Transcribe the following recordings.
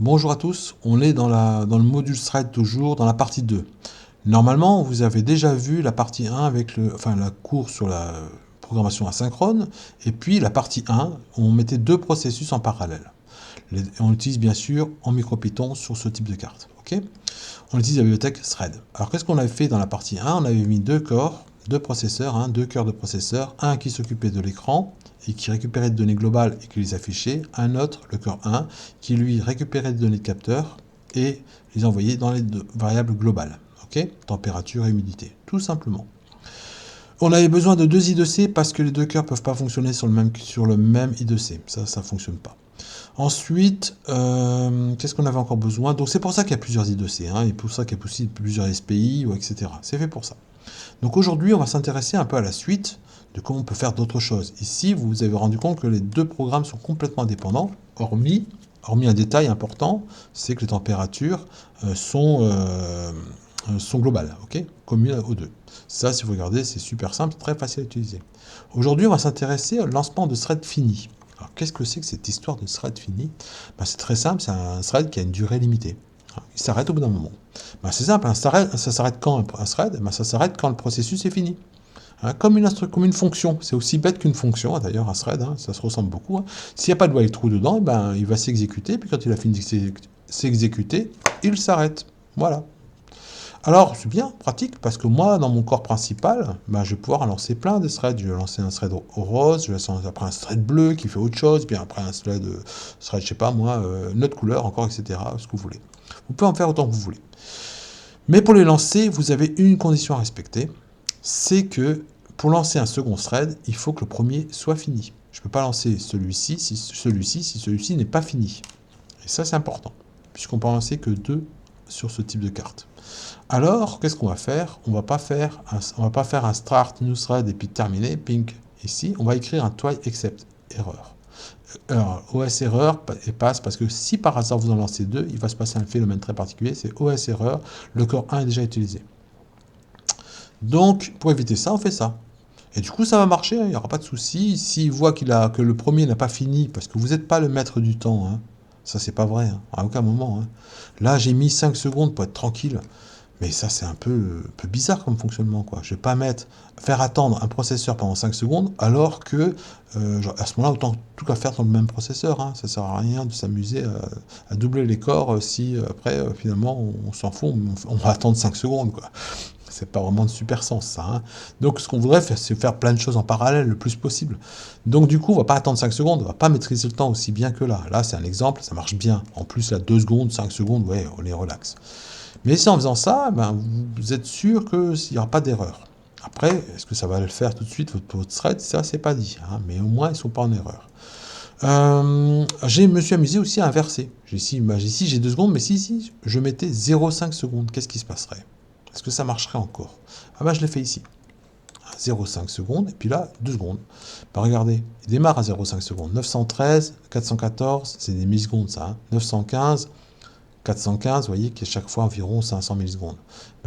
Bonjour à tous, on est dans le module thread toujours, dans la partie 2. Normalement, vous avez déjà vu la partie 1 avec la cours sur la programmation asynchrone, et puis la partie 1, on mettait deux processus en parallèle. On l'utilise bien sûr en MicroPython sur ce type de carte. Ok, on utilise la bibliothèque thread. Alors qu'est-ce qu'on avait fait dans la partie 1? On avait mis deux corps, deux processeurs, deux cœurs de processeurs, un qui s'occupait de l'écran et qui récupérait des données globales et qui les affichait, un autre, le cœur 1, qui lui récupérait des données de capteur et les envoyait dans les variables globales. Ok, température et humidité, tout simplement. On avait besoin de deux I2C parce que les deux cœurs ne peuvent pas fonctionner sur le même I2C. Ça ne fonctionne pas. Ensuite, qu'est-ce qu'on avait encore besoin? Donc c'est pour ça qu'il y a plusieurs I2C, et pour ça qu'il y a aussi plusieurs SPI, etc. C'est fait pour ça. Donc aujourd'hui, on va s'intéresser un peu à la suite de comment on peut faire d'autres choses. Ici, vous vous avez rendu compte que les deux programmes sont complètement indépendants, hormis un détail important, c'est que les températures sont globales, ok, communes aux deux. Ça, si vous regardez, c'est super simple, très facile à utiliser. Aujourd'hui, on va s'intéresser au lancement de thread fini. Alors, qu'est-ce que c'est que cette histoire de thread fini? C'est très simple, c'est un thread qui a une durée limitée. Il s'arrête au bout d'un moment. C'est simple, ça s'arrête quand un thread? Ça s'arrête quand le processus est fini. Comme une fonction, c'est aussi bête qu'une fonction, d'ailleurs un thread, ça se ressemble beaucoup. S'il n'y a pas de while true dedans, il va s'exécuter, puis quand il a fini de s'exécuter, il s'arrête. Voilà. Alors, c'est bien, pratique, parce que moi, dans mon corps principal, je vais pouvoir lancer plein de threads. Je vais lancer un thread rose, je vais lancer après un thread bleu qui fait autre chose, puis après un thread, je sais pas moi, une autre couleur encore, etc., ce que vous voulez. Vous pouvez en faire autant que vous voulez. Mais pour les lancer, vous avez une condition à respecter, c'est que pour lancer un second thread, il faut que le premier soit fini. Je ne peux pas lancer celui-ci si celui-ci n'est pas fini. Et ça, c'est important, puisqu'on peut en lancer que deux sur ce type de carte. Alors, qu'est-ce qu'on va faire? On va pas faire un start new thread et puis terminer, ping, ici. On va écrire un try except erreur. Alors, OS erreur passe parce que si par hasard vous en lancez deux, il va se passer un phénomène très particulier, c'est OS erreur, le corps 1 est déjà utilisé. Donc, pour éviter ça, on fait ça. Et du coup, ça va marcher, il n'y aura pas de souci. S'il voit que le premier n'a pas fini, parce que vous n'êtes pas le maître du temps, ça c'est pas vrai, à aucun moment. Là, j'ai mis 5 secondes pour être tranquille. Mais ça, c'est un peu bizarre comme fonctionnement, quoi. Je ne vais pas faire attendre un processeur pendant 5 secondes, alors que, à ce moment-là, autant tout à faire dans le même processeur. Ça ne sert à rien de s'amuser à doubler les corps si, après, finalement, on s'en fout, on va attendre 5 secondes, quoi. C'est pas vraiment de super sens, ça. Donc, ce qu'on voudrait faire, c'est faire plein de choses en parallèle le plus possible. Donc, du coup, on va pas attendre 5 secondes, on va pas maîtriser le temps aussi bien que là. Là, c'est un exemple, ça marche bien. En plus, là, 2 secondes, 5 secondes, ouais, on est relax. Mais si en faisant ça, vous êtes sûr qu'il n'y aura pas d'erreur. Après, est-ce que ça va le faire tout de suite, votre thread? Ça, c'est pas dit. Mais au moins, ils ne sont pas en erreur. Je me suis amusé aussi à inverser. Ici, j'ai 2 secondes, mais si je mettais 0,5 secondes, qu'est-ce qui se passerait? Est-ce que ça marcherait encore? Je l'ai fait ici. 0,5 secondes, et puis là, 2 secondes. Regardez, il démarre à 0,5 secondes. 913, 414, c'est des millisecondes ça. 915, 415, vous voyez qu'il y a chaque fois environ 500 millisecondes.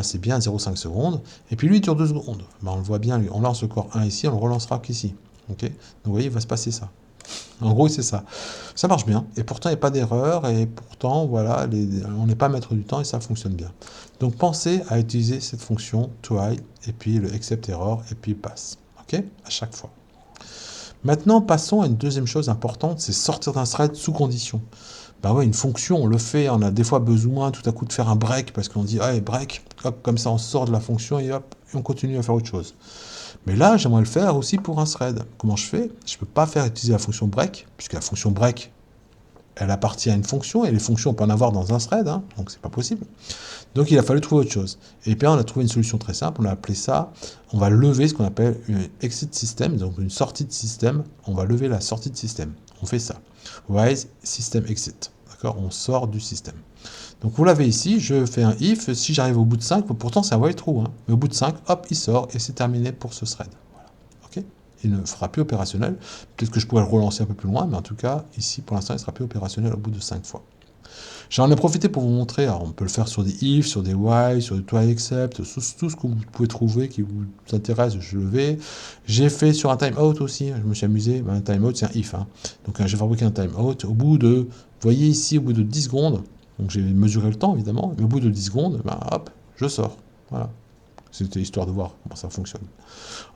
C'est bien 0,5 secondes. Et puis lui, il dure 2 secondes. On le voit bien, lui. On lance le corps 1 ici, on le relancera qu'ici. Ok, donc vous voyez, il va se passer ça. En gros, c'est ça. Ça marche bien. Et pourtant, il n'y a pas d'erreur. Et pourtant, voilà, on n'est pas maître du temps et ça fonctionne bien. Donc, pensez à utiliser cette fonction try et puis le except error et puis pass. Ok, à chaque fois. Maintenant, passons à une deuxième chose importante, c'est sortir d'un thread sous condition. Une fonction, on le fait, on a des fois besoin tout à coup de faire un break parce qu'on dit, break, hop, comme ça on sort de la fonction et hop, et on continue à faire autre chose. Mais là, j'aimerais le faire aussi pour un thread. Comment je fais? Je ne peux pas faire utiliser la fonction break, puisque la fonction break, elle appartient à une fonction, et les fonctions, on peut en avoir dans un thread, donc c'est pas possible. Donc il a fallu trouver autre chose. Et puis on a trouvé une solution très simple, on a appelé ça, on va lever ce qu'on appelle une exit system, donc une sortie de système, on va lever la sortie de système. On fait ça. Rise system exit. D'accord? On sort du système. Donc vous l'avez ici, je fais un if, si j'arrive au bout de 5, pourtant c'est un while true, mais au bout de 5, hop, il sort et c'est terminé pour ce thread. Voilà. Ok? Il ne sera plus opérationnel. Peut-être que je pourrais le relancer un peu plus loin, mais en tout cas, ici, pour l'instant, il sera plus opérationnel au bout de 5 fois. J'en ai profité pour vous montrer, alors on peut le faire sur des if, sur des while, sur des try except, sur tout ce que vous pouvez trouver qui vous intéresse, je le vais. J'ai fait sur un timeout aussi, je me suis amusé, un timeout c'est un if, hein. Donc j'ai fabriqué un timeout, au bout de, vous voyez ici, au bout de 10 secondes, donc j'ai mesuré le temps évidemment, mais au bout de 10 secondes, hop, je sors, voilà. C'était histoire de voir comment ça fonctionne.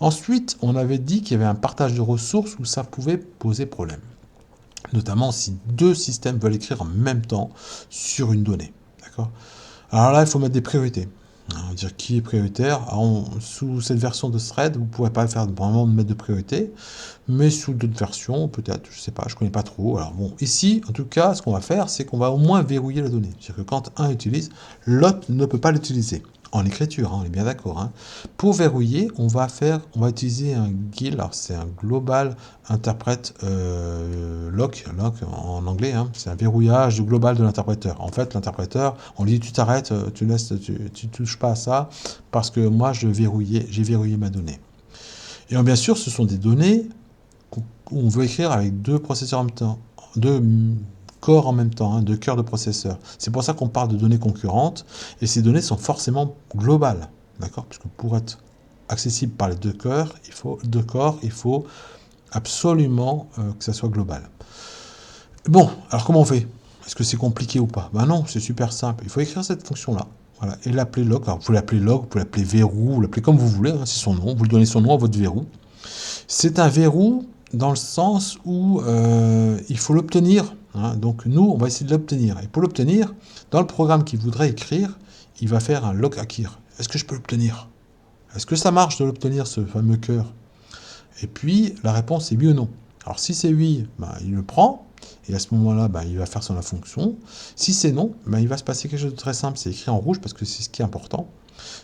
Ensuite, on avait dit qu'il y avait un partage de ressources où ça pouvait poser problème. Notamment si deux systèmes veulent écrire en même temps sur une donnée. D'accord ? Alors là, il faut mettre des priorités. On va dire qui est prioritaire. Alors sous cette version de thread, vous ne pourrez pas faire vraiment mettre de priorité, mais sous d'autres versions, peut-être, je ne sais pas, je ne connais pas trop. Alors bon, ici, en tout cas, ce qu'on va faire, c'est qu'on va au moins verrouiller la donnée. C'est-à-dire que quand un utilise, l'autre ne peut pas l'utiliser. En écriture, hein, on est bien d'accord. Hein. Pour verrouiller, on va utiliser un GIL, alors c'est un Global Interpret Lock en anglais, hein, c'est un verrouillage global de l'interpréteur. En fait, l'interpréteur, on lui dit tu t'arrêtes, tu touches pas à ça, parce que moi j'ai verrouillé ma donnée. Et bien sûr, ce sont des données qu'on veut écrire avec deux processeurs en même temps, deux corps en même temps, hein, deux cœurs de processeurs. C'est pour ça qu'on parle de données concurrentes, et ces données sont forcément globales, d'accord ? Parce que pour être accessible par les deux corps, il faut absolument que ça soit global. Bon, alors comment on fait ? Est-ce que c'est compliqué ou pas ? Ben non, c'est super simple. Il faut écrire cette fonction-là. Voilà, et l'appeler log. Alors vous pouvez l'appeler log, vous pouvez l'appeler verrou, vous l'appelez comme vous voulez, hein, c'est son nom. Vous lui donnez son nom à votre verrou. C'est un verrou dans le sens où il faut l'obtenir. Hein. Donc nous, on va essayer de l'obtenir. Et pour l'obtenir, dans le programme qu'il voudrait écrire, il va faire un log akir. Est-ce que je peux l'obtenir ? Est-ce que ça marche de l'obtenir, ce fameux cœur ? Et puis, la réponse est oui ou non. Alors si c'est oui, il le prend, et à ce moment-là, il va faire son fonction. Si c'est non, il va se passer quelque chose de très simple. C'est écrit en rouge parce que c'est ce qui est important.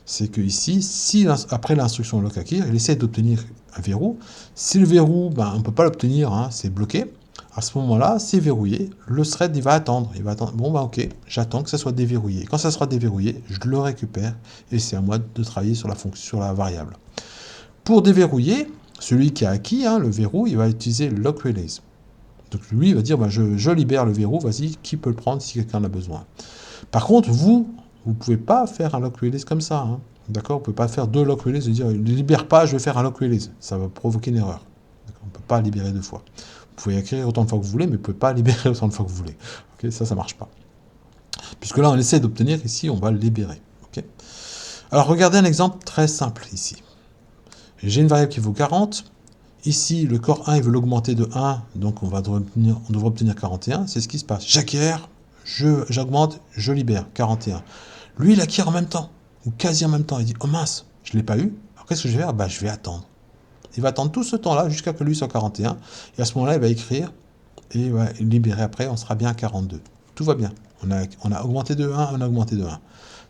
C'est que ici, si après l'instruction lock akir, il essaie d'obtenir un verrou. Si le verrou, on ne peut pas l'obtenir, hein, c'est bloqué. À ce moment-là, c'est verrouillé. Le thread, il va attendre. Bon, ok, j'attends que ça soit déverrouillé. Quand ça sera déverrouillé, je le récupère et c'est à moi de travailler sur la fonction, sur la variable. Pour déverrouiller, celui qui a acquis le verrou, il va utiliser lock release. Donc lui, il va dire, je libère le verrou, vas-y, qui peut le prendre si quelqu'un en a besoin. Par contre, vous ne pouvez pas faire un lock release comme ça. Hein. D'accord ? Vous ne pouvez pas faire deux lock release et dire, ne libère pas, je vais faire un lock release. Ça va provoquer une erreur. On ne peut pas libérer deux fois. Vous pouvez écrire autant de fois que vous voulez, mais vous ne pouvez pas libérer autant de fois que vous voulez. Okay ? Ça ne marche pas. Puisque là, on essaie d'obtenir, ici, on va le libérer. Okay ? Alors, regardez un exemple très simple ici. J'ai une variable qui vaut 40. Ici, le corps 1, il veut l'augmenter de 1, donc on devrait obtenir 41. C'est ce qui se passe. J'acquiers, j'augmente, je libère, 41. Lui, il acquiert en même temps, ou quasi en même temps. Il dit, oh mince, je ne l'ai pas eu. Alors qu'est-ce que je vais faire ? Je vais attendre. Il va attendre tout ce temps-là jusqu'à que lui soit 41. Et à ce moment-là, il va écrire et il va libérer après. On sera bien à 42. Tout va bien. On a augmenté de 1, on a augmenté de 1.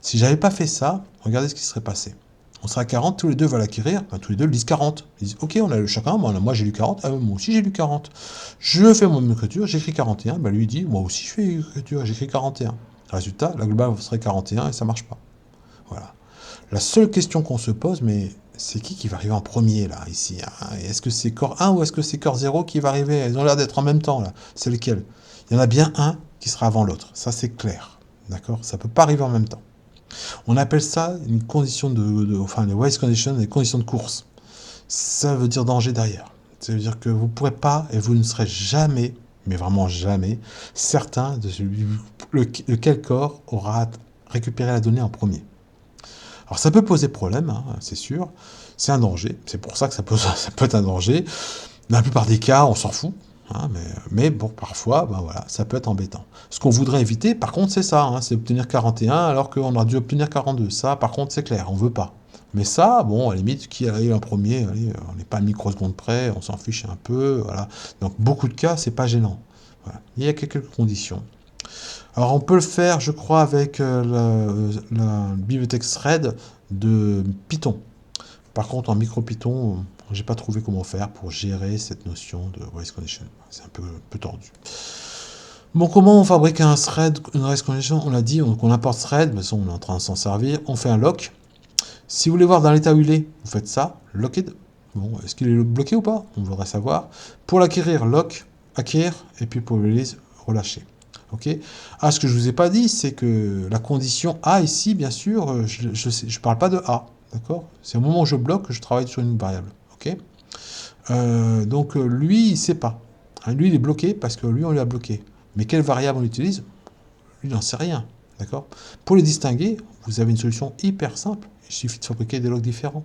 Si je n'avais pas fait ça, regardez ce qui serait passé. On sera à 40, tous les deux vont l'acquérir, tous les deux lisent 40. Ils disent, ok, on a chacun, moi j'ai lu 40, moi aussi j'ai lu 40. Je fais mon écriture, j'écris 41, lui il dit, moi aussi je fais l'écriture, j'écris 41. Résultat, la globale serait 41 et ça marche pas. Voilà. La seule question qu'on se pose, mais c'est qui va arriver en premier là, ici hein ? Est-ce que c'est corps 1 ou est-ce que c'est corps 0 qui va arriver ? Ils ont l'air d'être en même temps là. C'est lequel ? Il y en a bien un qui sera avant l'autre, ça c'est clair. D'accord ? Ça peut pas arriver en même temps. On appelle ça une condition les race conditions, des conditions de course. Ça veut dire danger derrière. Ça veut dire que vous ne pourrez pas, et vous ne serez jamais, mais vraiment jamais, certain de lequel corps aura récupéré la donnée en premier. Alors ça peut poser problème, hein, c'est sûr. C'est un danger. C'est pour ça que ça peut être un danger. Dans la plupart des cas, on s'en fout. Hein, mais bon, parfois, ça peut être embêtant. Ce qu'on voudrait éviter, par contre, c'est ça, hein, c'est obtenir 41 alors qu'on aurait dû obtenir 42. Ça, par contre, c'est clair, on veut pas. Mais ça, bon, à la limite, qui arrive en premier, allez, on n'est pas à microseconde près, on s'en fiche un peu, voilà. Donc, beaucoup de cas, c'est pas gênant. Voilà. Il y a quelques conditions. Alors, on peut le faire, je crois, avec la bibliothèque thread de Python. Par contre, en micro-Python, j'ai pas trouvé comment faire pour gérer cette notion de race condition. C'est un peu tordu. Bon, comment on fabrique un thread, une race condition ? On l'a dit, on importe thread, mais on est en train de s'en servir. On fait un lock. Si vous voulez voir dans l'état où il est, vous faites ça, locked. Bon, est-ce qu'il est bloqué ou pas ? On voudrait savoir. Pour l'acquérir, lock, acquérir, et puis pour le release, relâcher. Ok. Ah, ce que je vous ai pas dit, c'est que la condition A ici, bien sûr, je parle pas de A, d'accord? C'est au moment où je bloque que je travaille sur une variable, ok? Donc lui, il sait pas. Hein, lui, il est bloqué parce que lui, on lui a bloqué. Mais quelle variable on utilise? Lui, il n'en sait rien, d'accord? Pour les distinguer, vous avez une solution hyper simple. Il suffit de fabriquer des logs différents.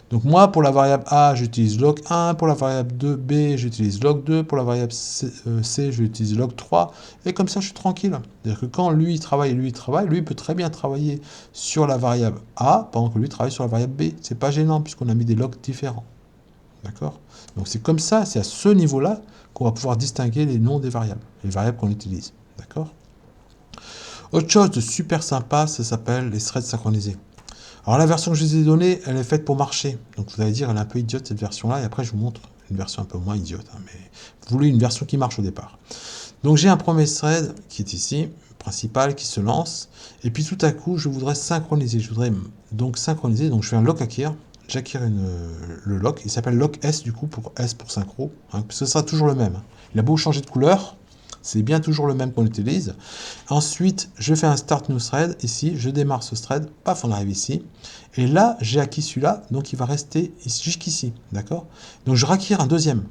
Donc moi, pour la variable A, j'utilise log 1, pour la variable 2b, j'utilise log 2, pour la variable C, j'utilise log 3, et comme ça, je suis tranquille. C'est-à-dire que quand lui il travaille et lui il travaille, lui il peut très bien travailler sur la variable A, pendant que lui travaille sur la variable B. C'est pas gênant, puisqu'on a mis des logs différents. D'accord? Donc c'est comme ça, c'est à ce niveau-là qu'on va pouvoir distinguer les noms des variables qu'on utilise. D'accord? Autre chose de super sympa, ça s'appelle les threads synchronisés. Alors la version que je vous ai donnée, elle est faite pour marcher. Donc vous allez dire, elle est un peu idiote cette version-là, et après je vous montre une version un peu moins idiote. Hein, mais vous voulez une version qui marche au départ. Donc j'ai un premier thread qui est ici, principal, qui se lance, et puis tout à coup je voudrais synchroniser. Je voudrais donc synchroniser, donc je fais un lock acquire, j'acquiert le lock, il s'appelle lock S du coup, pour S pour synchro, hein, parce que ce sera toujours le même. Il a beau changer de couleur, c'est bien toujours le même qu'on utilise. Ensuite, je fais un start new thread ici, je démarre ce thread, paf, on arrive ici. Et là, j'ai acquis celui-là, donc il va rester jusqu'ici, d'accord? Donc je requiers un deuxième.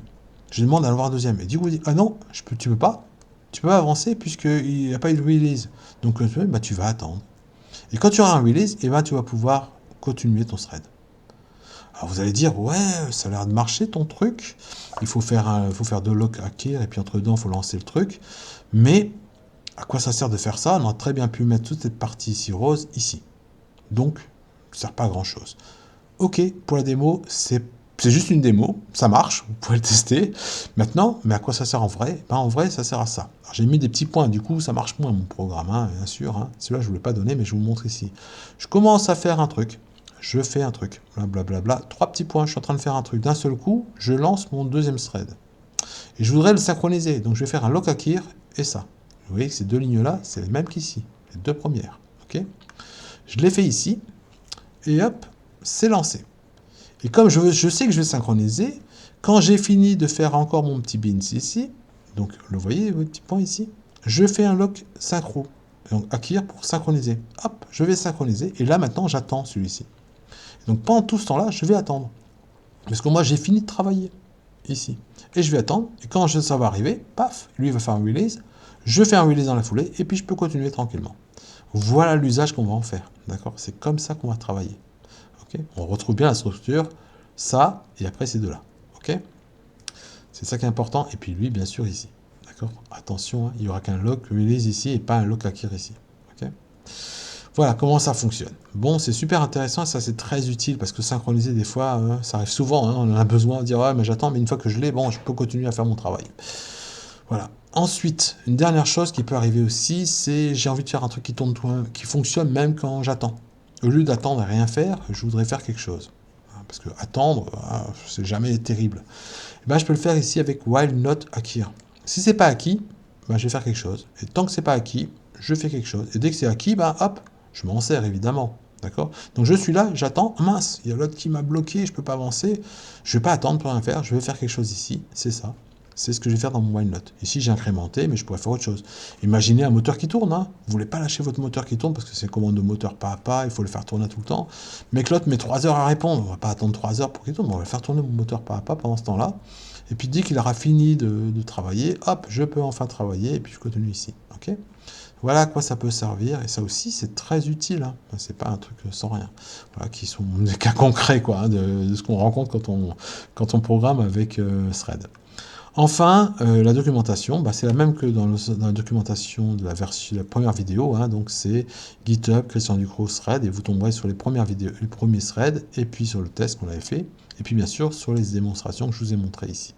Je demande à avoir un deuxième. Et du coup, ah non, tu peux pas. Tu peux pas avancer puisqu'il n'y a pas eu de release. Donc bah, tu vas attendre. Et quand tu auras un release, eh ben, tu vas pouvoir continuer ton thread. Alors vous allez dire, ouais, ça a l'air de marcher ton truc. Il faut faire deux lock acquire et puis entre dedans, il faut lancer le truc. Mais à quoi ça sert de faire ça? On aurait très bien pu mettre toute cette partie ici rose ici. Donc, ça ne sert pas à grand chose. Ok, pour la démo, c'est juste une démo, ça marche, vous pouvez le tester. Maintenant, mais à quoi ça sert en vrai? Ben, en vrai, ça sert à ça. J'ai mis des petits points, du coup, ça marche moins mon programme, hein, bien sûr. Hein. Celui-là, je ne vous l'ai pas donné, mais je vous montre ici. Je commence à faire un truc. Je fais un truc. Blablabla. 3 petits points, je suis en train de faire un truc. D'un seul coup, je lance mon deuxième thread. Et je voudrais le synchroniser. Donc, je vais faire un lock acquire et ça. Vous voyez que ces deux lignes-là, c'est les mêmes qu'ici. Les deux premières. Ok? Je les fais ici. Et hop, c'est lancé. Et comme je sais que je vais synchroniser, quand j'ai fini de faire encore mon petit bins ici, donc le voyez, le petit point ici, je fais un lock synchro. Donc acquire pour synchroniser. Hop, je vais synchroniser. Et là maintenant, j'attends celui-ci. Donc pendant tout ce temps-là, je vais attendre. Parce que moi, j'ai fini de travailler ici. Et je vais attendre. Et quand ça va arriver, paf, lui va faire un release. Je fais un release dans la foulée. Et puis je peux continuer tranquillement. Voilà l'usage qu'on va en faire. D'accord? C'est comme ça qu'on va travailler. Okay, on retrouve bien la structure, ça, et après ces deux-là. Ok? C'est ça qui est important. Et puis lui, bien sûr, ici. D'accord? Attention, hein, il n'y aura qu'un lock release ici et pas un lock acquire ici. Ok? Voilà comment ça fonctionne. Bon, c'est super intéressant et ça, c'est très utile parce que synchroniser, des fois, ça arrive souvent. Hein, on en a besoin de dire, ouais, mais j'attends, mais une fois que je l'ai, bon, je peux continuer à faire mon travail. Voilà. Ensuite, une dernière chose qui peut arriver aussi, c'est j'ai envie de faire un truc qui tourne, qui fonctionne même quand j'attends. Au lieu d'attendre et rien faire, je voudrais faire quelque chose. Parce que attendre, c'est jamais terrible. Et ben, je peux le faire ici avec while not acquire. Si c'est pas acquis, ben, je vais faire quelque chose. Et tant que c'est pas acquis, je fais quelque chose. Et dès que c'est acquis, ben, hop, je m'en sers évidemment. D'accord? Donc je suis là, j'attends. Mince, il y a l'autre qui m'a bloqué, je peux pas avancer. Je vais pas attendre pour rien faire. Je vais faire quelque chose ici. C'est ça. C'est ce que je vais faire dans mon while not. Ici, j'ai incrémenté, mais je pourrais faire autre chose. Imaginez un moteur qui tourne. Hein. Vous ne voulez pas lâcher votre moteur qui tourne parce que c'est une commande de moteur pas à pas, il faut le faire tourner tout le temps. Mais que l'autre met 3 heures à répondre. On ne va pas attendre 3 heures pour qu'il tourne, on va faire tourner mon moteur pas à pas pendant ce temps-là. Et puis dès qu'il aura fini de travailler, hop, je peux enfin travailler et puis je continue ici. Ok? Voilà à quoi ça peut servir. Et ça aussi, c'est très utile. Hein. C'est pas un truc sans rien. Voilà, qui sont des cas concrets quoi, hein, de ce qu'on rencontre quand on programme avec Thread. Enfin, la documentation, bah, c'est la même que dans la documentation de la première vidéo, hein, donc c'est GitHub, création du thread, et vous tomberez sur les premières vidéos, les premiers threads, et puis sur le test qu'on avait fait, et puis bien sûr sur les démonstrations que je vous ai montrées ici.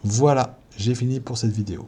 Voilà, j'ai fini pour cette vidéo.